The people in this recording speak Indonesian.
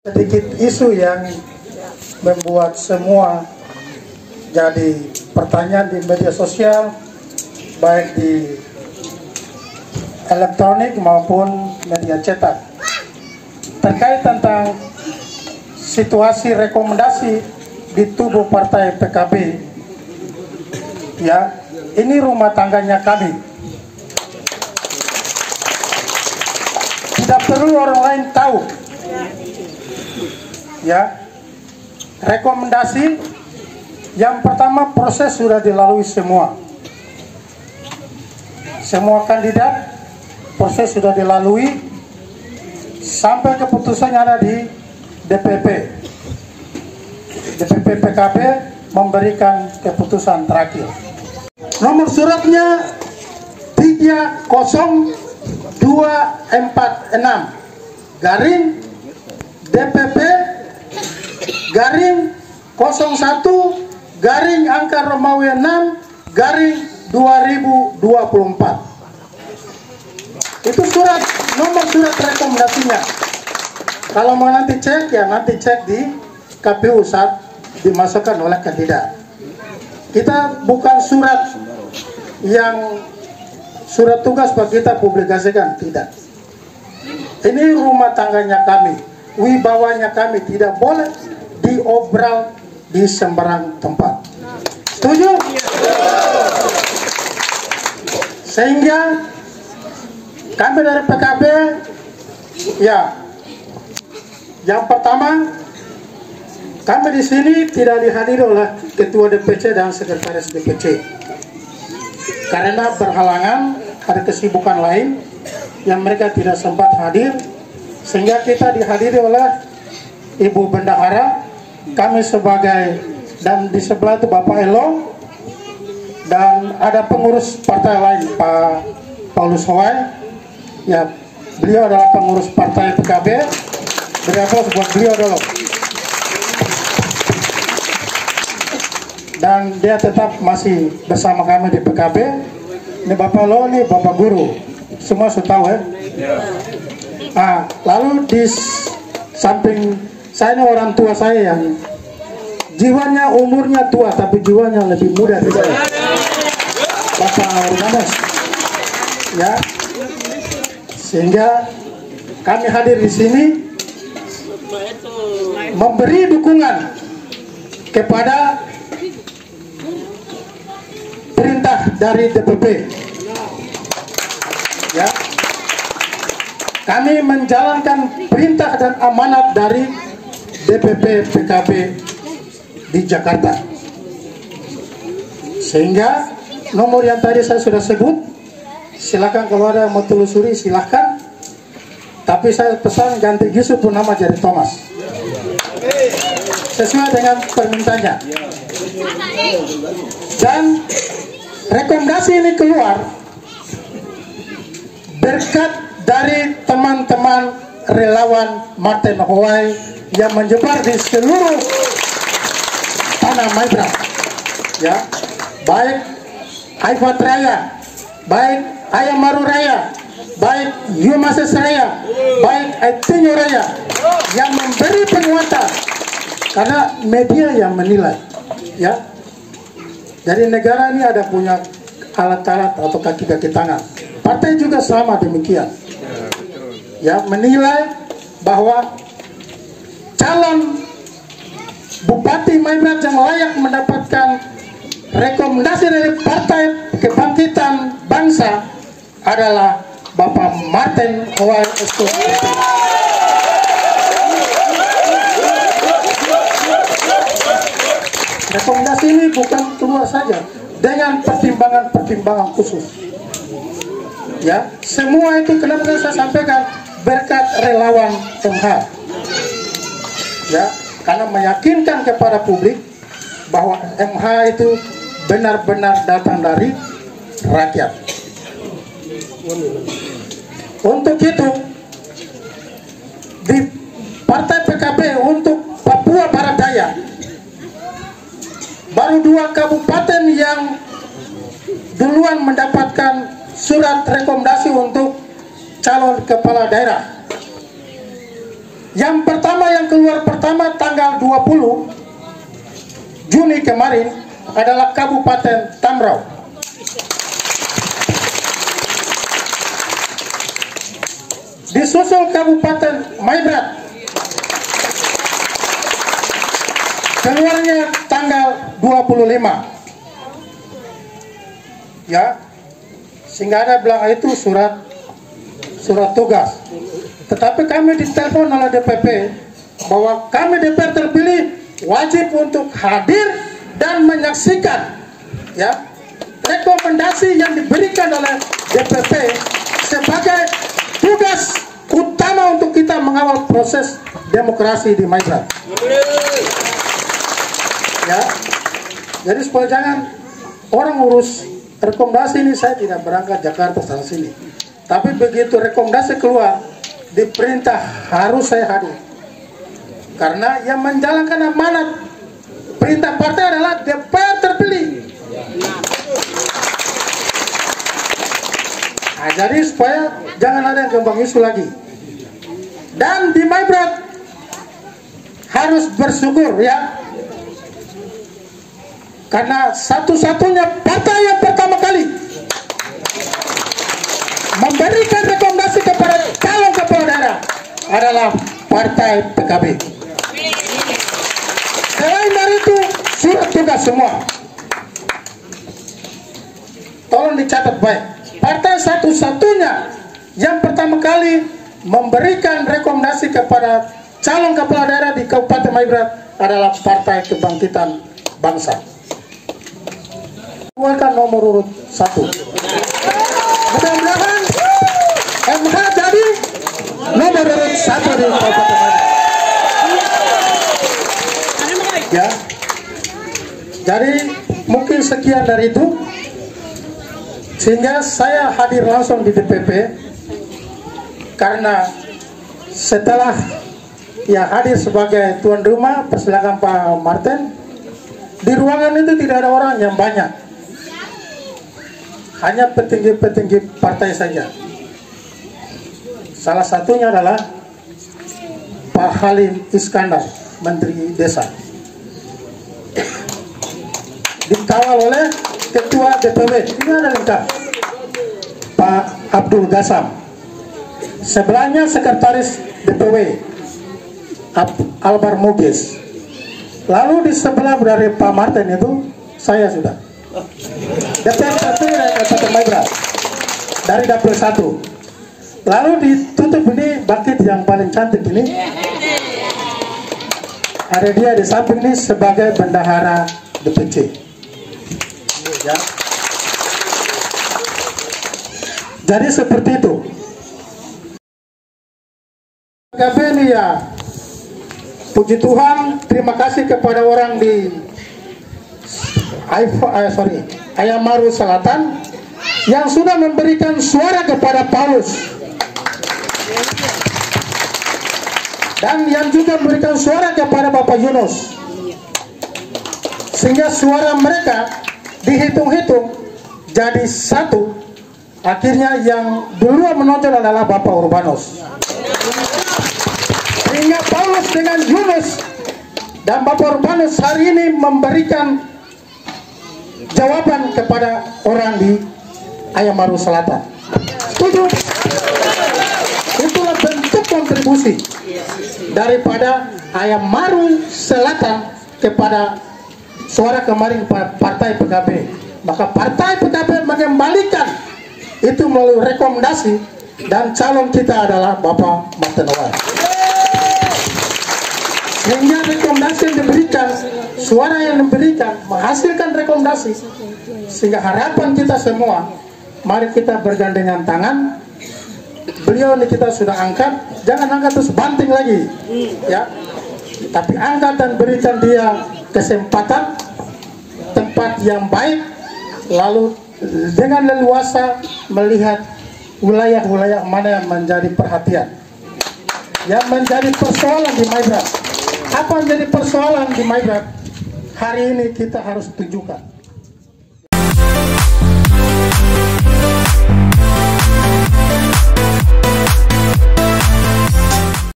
Sedikit isu yang membuat semua jadi pertanyaan di media sosial, baik di elektronik maupun media cetak, terkait tentang situasi rekomendasi di tubuh partai PKB. Ya, ini rumah tangganya kami. Tidak perlu orang lain tahu. Ya, rekomendasi yang pertama, proses sudah dilalui semua kandidat, proses sudah dilalui sampai keputusannya ada di DPP PKB memberikan keputusan terakhir. Nomor suratnya 30246 garing DPP garing 01 garing angka Romawi 6 garing 2024. Itu surat, nomor surat rekomendasinya. Kalau mau nanti cek, ya nanti cek di KPU saat dimasukkan oleh kandidat. Kita bukan surat yang surat tugas bagi kita publikasikan, tidak. Ini rumah tangganya kami, wibawanya kami, tidak boleh diobral di sembarang tempat. Setuju? Sehingga kami dari PKB, ya, yang pertama, kami di sini tidak dihadiri oleh Ketua DPC dan Sekretaris DPC karena berhalangan, ada kesibukan lain yang mereka tidak sempat hadir, sehingga kita dihadiri oleh Ibu Bendahara, kami sebagai, dan di sebelah itu Bapak Elo, dan ada pengurus partai lain, Pak Paulus Hoai. Ya, beliau adalah pengurus partai PKB. Beri aplaus buat beliau dulu. Dan dia tetap masih bersama kami di PKB. Ini Bapak Lo, ini Bapak Guru, semua sudah tahu ya. Nah, lalu di samping saya ini orang tua saya yang jiwanya umurnya tua tapi jiwanya lebih muda dari saya, Bapak Organes. Ya, sehingga kami hadir di sini memberi dukungan kepada perintah dari DPP. Ya, kami menjalankan perintah dan amanat dari DPP PKB di Jakarta. Sehingga nomor yang tadi saya sudah sebut, silakan kalau ada yang mau telusuri silahkan. Tapi saya pesan ganti Gisu pun nama jadi Thomas, sesuai dengan permintaannya. Dan rekomendasi ini keluar berkat dari teman-teman relawan Martin Hoai yang menyebar di seluruh tanah Maibra. Ya, baik Aifat Raya, baik Ayam Maru Raya, baik Yumases Raya, baik Aitinyo Raya, yang memberi penguatan karena media yang menilai. Ya, jadi negara ini ada punya alat-alat atau kaki-kaki tangan. Partai juga sama demikian. Ya, menilai bahwa calon Bupati Maibrat yang layak mendapatkan rekomendasi dari Partai Kebangkitan Bangsa adalah Bapak Martin Hoai SK. Rekomendasi ini bukan keluar saja dengan pertimbangan-pertimbangan khusus. Ya, semua itu kenapa saya sampaikan berkat relawan MH. Ya, karena meyakinkan kepada publik bahwa MH itu benar-benar datang dari rakyat. Untuk itu, di Partai PKB untuk Papua Barat Daya, baru 2 kabupaten yang duluan mendapatkan surat rekomendasi untuk calon kepala daerah. Yang pertama yang keluar kemarin adalah Kabupaten Tambrau. Disusul Kabupaten Maibrat, keluarnya tanggal 25, ya, sehingga ada bilang itu surat tugas. Tetapi kami ditelepon oleh DPP bahwa kami DPR terpilih wajib untuk hadir dan menyaksikan, ya, rekomendasi yang diberikan oleh DPP sebagai tugas utama untuk kita mengawal proses demokrasi di Maibrat. Ya, jadi supaya jangan orang urus rekomendasi ini, saya tidak berangkat Jakarta sana sini. Tapi begitu rekomendasi keluar, diperintah harus saya hadir. Karena yang menjalankan amanat perintah partai adalah DPR terpilih. Nah, jadi supaya jangan ada yang kembang isu lagi. Dan di Maibrat harus bersyukur, ya, karena satu-satunya partai yang pertama kali memberikan rekomendasi kepada calon kepala daerah adalah Partai PKB. Selain dari itu, surat tugas semua. Tolong dicatat baik. Partai satu-satunya yang pertama kali memberikan rekomendasi kepada calon kepala daerah di Kabupaten Maibrat adalah Partai Kebangkitan Bangsa. Keluarkan nomor urut 1. Mudah-mudahan MH jadi nomor urut 1 di Kabupaten Maibrat. Ya, jadi mungkin sekian dari itu, sehingga saya hadir langsung di DPP karena setelah ya hadir sebagai tuan rumah, persilakan Pak Martin. Di ruangan itu tidak ada orang yang banyak, hanya petinggi-petinggi partai saja. Salah satunya adalah Pak Halim Iskandar, Menteri Desa, dikawal oleh Ketua DPW, ini ada lengkap, Pak Abdul Gasam. Sebelahnya Sekretaris DPW Albar Mugis. Lalu di sebelah dari Pak Martin itu saya sudah DPR terpilih dari Kabupaten Maibrat dari dapil 1. Lalu ditutup ini bangkit yang paling cantik ini, ada dia di samping ini sebagai bendahara DPC, ya. Jadi seperti itu. PKB ini, ya, puji Tuhan, terima kasih kepada orang di Ayam Maru Selatan yang sudah memberikan suara kepada Paulus, dan yang juga memberikan suara kepada Bapak Yunus, sehingga suara mereka dihitung-hitung jadi satu. Akhirnya yang duluan menonjol adalah Bapak Urbanus, sehingga Paulus dengan Yunus dan Bapak Urbanus hari ini memberikan jawaban kepada orang di Ayam Maru Selatan. Setuju? Itulah bentuk kontribusi daripada Ayam Maru Selatan kepada suara kemarin Partai PKB. Maka Partai PKB mengembalikan itu melalui rekomendasi, dan calon kita adalah Bapak Martin Owar. Sehingga rekomendasi yang diberikan, suara yang diberikan menghasilkan rekomendasi, sehingga harapan kita semua, mari kita bergandengan tangan. Beliau ini kita sudah angkat, jangan angkat terus banting lagi, ya, tapi angkat dan berikan dia kesempatan, tempat yang baik, lalu dengan leluasa melihat wilayah-wilayah mana yang menjadi perhatian, yang menjadi persoalan di Maibrat. Apa yang menjadi persoalan di Maibrat hari ini kita harus tunjukkan.